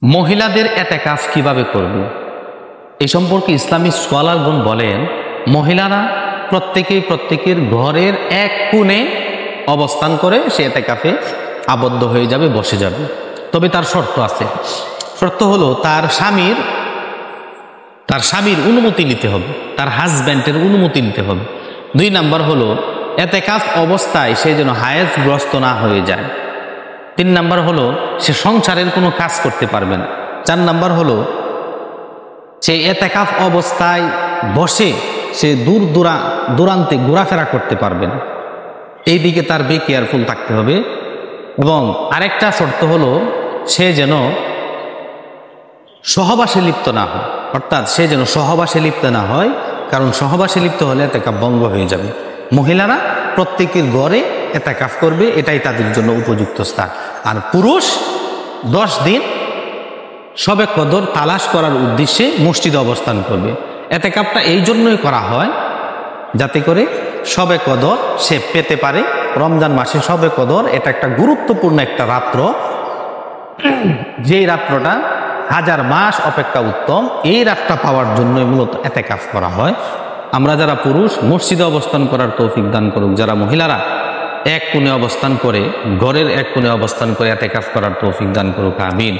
মহিলাদের এতেকাফ কিভাবে করবে এই সম্পর্কে ইসলামী স্কলারগণ বলেন, মহিলারা প্রত্যেকের ঘরের এক কোণে অবস্থান করে সে এতেকাফে আবদ্ধ হয়ে যাবে, বসে যাবে। তবে তার শর্ত আছে। শর্ত হলো তার স্বামীর অনুমতি নিতে হবে, তার হাজব্যান্ডের অনুমতি নিতে হবে। 2 নাম্বার হলো এতেকাফ অবস্থায় সে যেন হায়েজগ্রস্ত না হয়ে যায়। 3 নাম্বার হলো সে সংসারের কোনো কাজ করতে পারবে না। 4 নাম্বার হলো সে এতেকাফ অবস্থায় বসে সে দূরান্তে ঘোরাফেরা করতে পারবে না। এই দিকে তার কেয়ারফুল থাকতে হবে। এবং আরেকটা শর্ত হলো সে যেন সহবাসে লিপ্ত না হয়, অর্থাৎ সে যেন সহবাসে লিপ্ত না হয়, কারণ সহবাসে লিপ্ত হলে এতেকাফ ভঙ্গ হয়ে যাবে। মহিলারা প্রত্যেকের ঘরে এতেকাফ করবে, এটাই তাদের জন্য উপযুক্ত স্থান। আর পুরুষ 10 দিন শবে কদর তালাশ করার উদ্দেশ্যে মসজিদে অবস্থান করবে। এতেকাফটা এই জন্যই করা হয় যাতে করে শবে কদর সে পেতে পারে। রমজান মাসে শবে কদর এটা একটা গুরুত্বপূর্ণ একটা রাত্র, যেই রাত্রটা 1000 মাস অপেক্ষা উত্তম। এই রাতটা পাওয়ার জন্যই মূলত এতেকাফ করা হয়। আমরা যারা পুরুষ মসজিদে অবস্থান করার তৌফিক দান করুক, যারা মহিলারা এক কোণে অবস্থান করে, ঘরের এক কোণে অবস্থান করে এতেকাফ করার তৌফিক দান করুক, আমিন।